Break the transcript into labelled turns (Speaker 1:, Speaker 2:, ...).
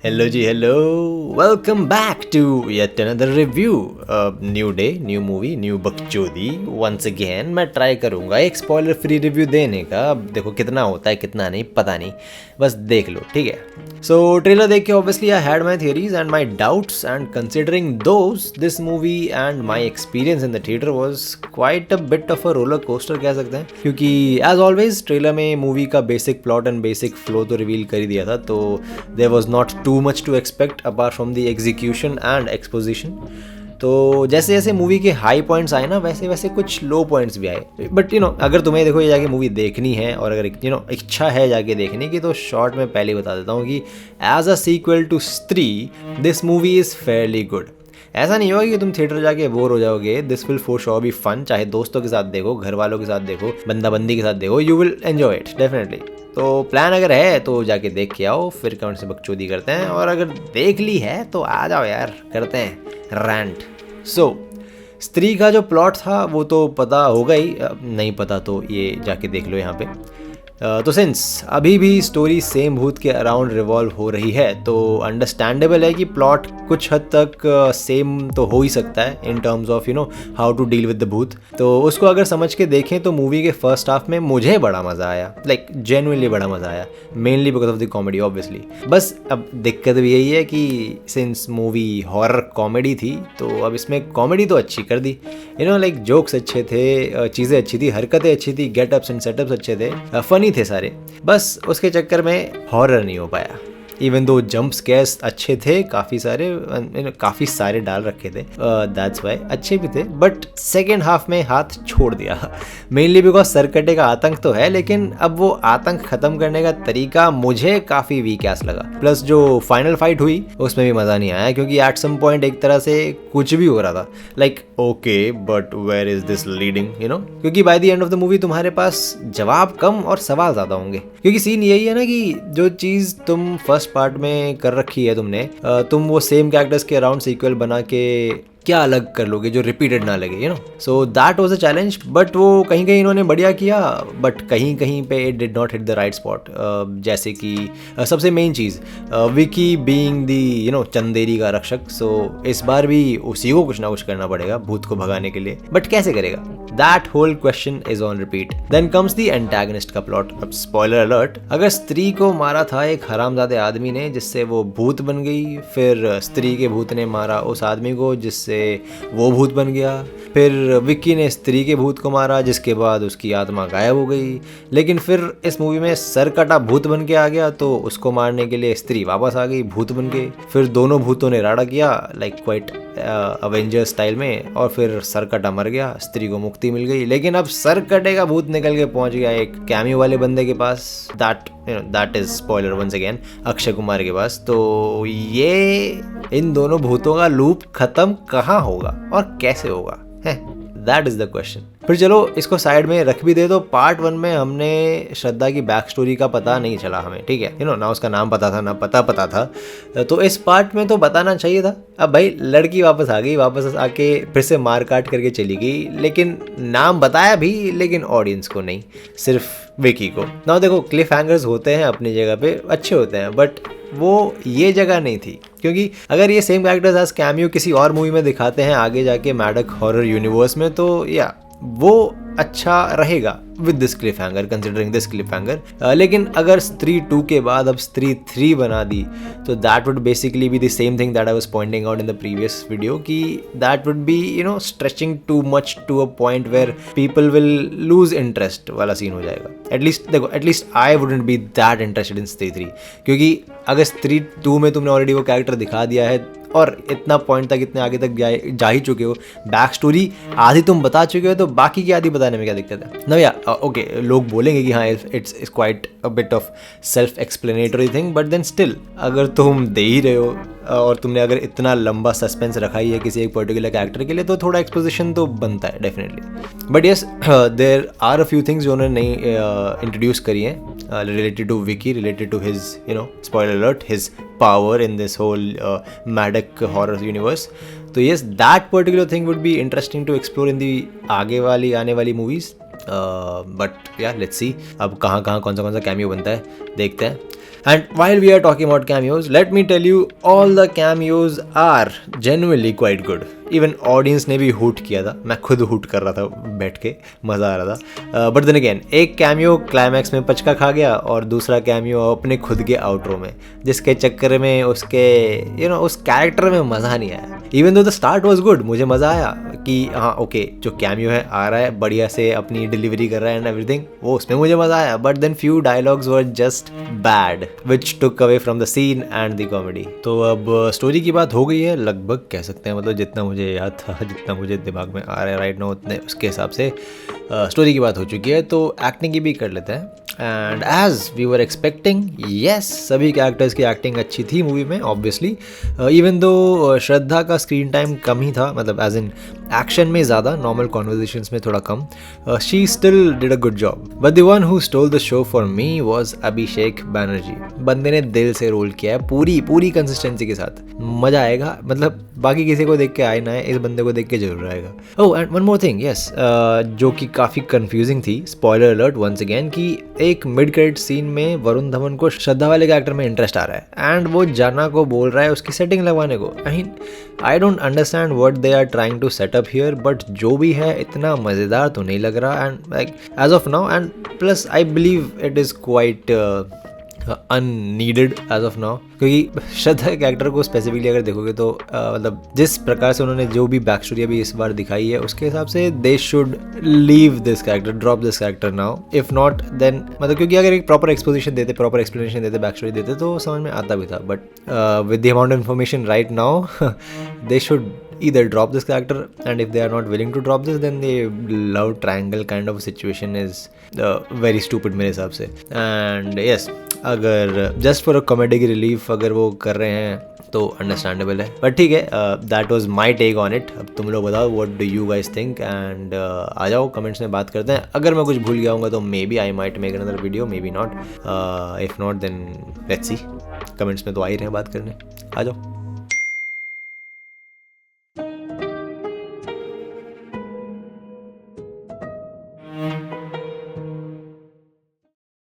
Speaker 1: Hello जी hello, welcome back to yet another review. New day, new movie, new बकचोदी। Once again मैं try करूँगा एक spoiler free review देने का। अब देखो कितना होता है कितना नहीं पता नहीं, बस देख लो, ठीक है। सो ट्रेलर देख के obviously I had my theories and my doubts, and considering those this movie and my experience in the theatre was quite a bit of a roller coaster कह सकते हैं, क्योंकि एज ऑलवेज ट्रेलर में movie का basic plot and basic flow तो reveal कर ही दिया था, तो there was not too much to expect apart from the execution and exposition. तो जैसे जैसे मूवी के हाई पॉइंट्स आए ना, वैसे वैसे कुछ लो पॉइंट्स भी आए। बट अगर तुम्हें देखो ये जाके मूवी देखनी है और अगर इच्छा है जाके देखने की, तो शॉर्ट में पहले ही बता देता हूँ कि एज अ सीक्वल टू स्त्री this movie is fairly good. ऐसा नहीं होगा कि तुम थिएटर जाके बोर हो जाओगे। This will for sure be fun, चाहे दोस्तों के साथ देखो, घर वालों के साथ देखो, बंदा बंदी के साथ देखो, you will enjoy it definitely. तो प्लान अगर है तो जाके देख के आओ, फिर कमेंट से बकचोदी करते हैं। और अगर देख ली है तो आ जाओ यार, करते हैं रैंट। सो स्त्री का जो प्लॉट था वो तो पता होगा ही, नहीं पता तो ये जाके देख लो यहाँ पे। तो सिंस अभी भी स्टोरी सेम भूत के अराउंड रिवॉल्व हो रही है, तो अंडरस्टैंडेबल है कि प्लॉट कुछ हद तक सेम तो हो ही सकता है in terms of how to deal with the भूत। तो उसको अगर समझ के देखें तो मूवी के फर्स्ट हाफ में मुझे बड़ा मज़ा आया, लाइक जेन्युइनली बड़ा मज़ा आया, mainly because of the comedy obviously. बस अब दिक्कत भी यही है कि सिंस मूवी हॉरर कॉमेडी थी, तो अब इसमें कॉमेडी तो अच्छी कर दी, लाइक जोक्स अच्छे थे, चीज़ें अच्छी थी, हरकतें अच्छी थी, गेटअप्स एंड सेटअप्स अच्छे थे, फनी थे सारे। बस उसके चक्कर में हॉरर नहीं हो पाया। इवन दो जंप स्केयर्स अच्छे थे, काफ़ी सारे डाल रखे थे, दैट्स वाई अच्छे भी थे, बट सेकेंड हाफ में हाथ छोड़ दिया। मेनली बिकॉज सरकटे का आतंक तो है, लेकिन अब वो आतंक ख़त्म करने का तरीका मुझे काफ़ी वीक एस लगा। प्लस जो फाइनल फाइट हुई उसमें भी मज़ा नहीं आया, क्योंकि एट सम पॉइंट एक तरह से कुछ भी हो रहा था, like okay but where is this leading, क्योंकि by the end of the movie तुम्हारे पास जवाब कम और सवाल ज़्यादा होंगे। क्योंकि सीन यही है ना कि जो चीज़ तुम फर्स्ट पार्ट में कर रखी है तुमने, तुम वो सेम कैरेक्टर्स के अराउंड सीक्वल बना के क्या अलग कर लोगे जो रिपीटेड ना लगे, so that was a challenge. But वो कहीं कहीं इन्होंने बढ़िया किया, बट कहीं कहीं पे it did not hit the right spot. जैसे कि सबसे मेन चीज़ विकी बीइंग दी चंदेरी का रक्षक, सो इस बार भी उसी को कुछ ना कुछ करना पड़ेगा भूत को भगाने के लिए, बट कैसे करेगा, that whole question is on repeat. Then comes the antagonist का प्लॉट। अब स्पॉइलर अलर्ट, अगर स्त्री को मारा था एक हरामजादे आदमी ने जिससे वो भूत बन गई, फिर स्त्री के भूत ने मारा उस आदमी को जिससे वो भूत बन गया, फिर विक्की ने स्त्री के भूत को मारा जिसके बाद उसकी आत्मा गायब हो गई, लेकिन फिर इस मूवी में सरकटा भूत बन के आ गया, तो उसको मारने के लिए स्त्री वापस आ गई भूत बन के, फिर दोनों भूतों ने राड़ा किया लाइक क्वाइट अवेंजर्स स्टाइल में, और फिर सरकटा मर गया, स्त्री को मुक्ति मिल गई। लेकिन अब सरकटे का भूत निकल के पहुंच गया एक कैमियो वाले बंदे के पास, that is spoiler once again, Akshay Kumar के पास। तो ये इन दोनों भूतों का लूप खत्म कहाँ होगा और कैसे होगा, है दैट इज द क्वेश्चन। फिर चलो इसको साइड में रख भी दे, तो पार्ट 1 में हमने श्रद्धा की बैक स्टोरी का पता नहीं चला हमें, ठीक है, ना उसका नाम पता था ना पता था, तो इस पार्ट में तो बताना चाहिए था। अब भाई लड़की वापस आ गई, वापस आके फिर से मार काट करके चली गई, लेकिन नाम बताया भी, लेकिन ऑडियंस को नहीं, सिर्फ विकी को। ना देखो क्लिफ हैंगर्स होते हैं अपनी जगह पे, अच्छे होते हैं, बट वो ये जगह नहीं थी, क्योंकि अगर ये सेम कैरेक्टर्स एज कैमियो किसी और मूवी में दिखाते हैं आगे जाके मैडक हॉरर यूनिवर्स में, तो या वो अच्छा रहेगा with this Cliff hanger, considering this Cliff hanger. लेकिन अगर स्त्री 2 के बाद अब स्त्री 3 बना दी, तो that would basically be the same thing that I was pointing out in the previous video, कि that would be stretching too much to a point where people will lose interest वाला सीन हो जाएगा। At least I wouldn't be that interested in Stree 3, क्योंकि अगर स्त्री 2 में तुमने ऑलरेडी वो कैरेक्टर दिखा दिया है और इतना पॉइंट तक, इतने आगे तक जा ही चुके हो, बैक स्टोरी आधी तुम बता चुके हो, तो बाकी की आधी बताने में क्या दिक्कत है ना भैया। ओके लोग बोलेंगे कि हाँ it's quite a bit of self explanatory thing, but then still अगर तुम दे ही रहे हो और तुमने अगर इतना लंबा सस्पेंस रखा ही है किसी एक पर्टिकुलर कैरेक्टर के लिए, तो थोड़ा एक्सपोजिशन तो बनता है definitely. But yes there are a few things जो उन्होंने नई इंट्रोड्यूस करी हैं related to Vicky, related to his spoiler alert, his power in this whole Maddock horror universe. तो yes, that particular thing would be interesting to explore in the आगे वाली आने वाली movies. बट या लेट्स सी अब कहाँ कहाँ कौन सा कैमियो बनता है, देखते हैं. And while we are talking about cameos, let me tell you, all the cameos are genuinely quite good. Even audience ने भी हुट किया था, मैं खुद हुट कर रहा था बैठ के, मज़ा आ रहा था. बट देन अगेन एक कैमियो क्लाइमैक्स में पचका खा गया और दूसरा कैमियो अपने खुद के आउटरो में, जिसके चक्कर में उसके उस कैरेक्टर में मज़ा नहीं आया. Even though the start was good, मुझे मज़ा आया कि हाँ ओके जो कैमियो है आ रहा है बढ़िया से अपनी डिलीवरी कर रहा है एंड एवरीथिंग, वो उसमें मुझे मज़ा आया. But then few dialogues were just bad which took away from the scene and the comedy. तो अब स्टोरी की बात हो गई है लगभग, कह सकते हैं, मतलब जितना मुझे याद था, जितना मुझे दिमाग में आ रहा है राइट नाउ, उतने उसके हिसाब से स्टोरी की बात हो चुकी है. तो एक्टिंग की भी कर लेते हैं. And as we were expecting, yes, सभी कैरेक्टर्स की एक्टिंग अच्छी थी मूवी में ऑब्वियसली. इवन दो श्रद्धा का स्क्रीन टाइम कम ही था, मतलब एज इन एक्शन में ज़्यादा, नॉर्मल कॉन्वर्जेशंस में थोड़ा कम. She still did a good job. But the one who stole the show for me was Abhishek Banerjee. बंदे ने दिल से रोल किया है पूरी कंसिस्टेंसी के साथ. मज़ा आएगा, मतलब बाकी किसी को देख के आए ना है, इस बंदे को देख के जरूर आएगा. Oh and one more thing, yes, जो कि काफ़ी कन्फ्यूजिंग थी, स्पॉइलर अलर्ट वंस अगेन, कि एक मिड क्रेडिट सीन में वरुण धवन को श्रद्धा वाले कैरेक्टर में इंटरेस्ट आ रहा है एंड वो जाना को बोल रहा है उसकी सेटिंग लगवाने को. I don't understand what they are trying to set up here, but जो भी है इतना मज़ेदार तो नहीं लग रहा and like as of now. And plus I believe it is quite unneeded as of now, क्योंकि श्रद्धा के कैरेक्टर को स्पेसिफिकली अगर देखोगे तो मतलब जिस प्रकार से उन्होंने जो भी बैक स्टोरी अभी इस बार दिखाई है उसके हिसाब से they should leave this character, drop this character now. If not then, मतलब क्योंकि अगर एक प्रॉपर एक्सपोजिशन देते, प्रॉपर एक्सप्लेनेशन देते, बैक स्टोरी देते तो समझ में आता भी था. But with the amount of information right now they should either drop this character, and if they are not willing to drop this, then the love triangle kind of situation is very stupid मेरे हिसाब से. And yes, अगर just for a comedic relief अगर वो कर रहे हैं तो अंडरस्टैंडेबल है, बट ठीक है. That was my take on it. अब तुम लोग बताओ what do you guys think, and आ जाओ कमेंट्स में बात करते हैं. अगर मैं कुछ भूल गया हूँ तो maybe I might make another video, maybe not. If not then let's see. Comments में तो आ ही रहे हैं बात करने, आ जाओ.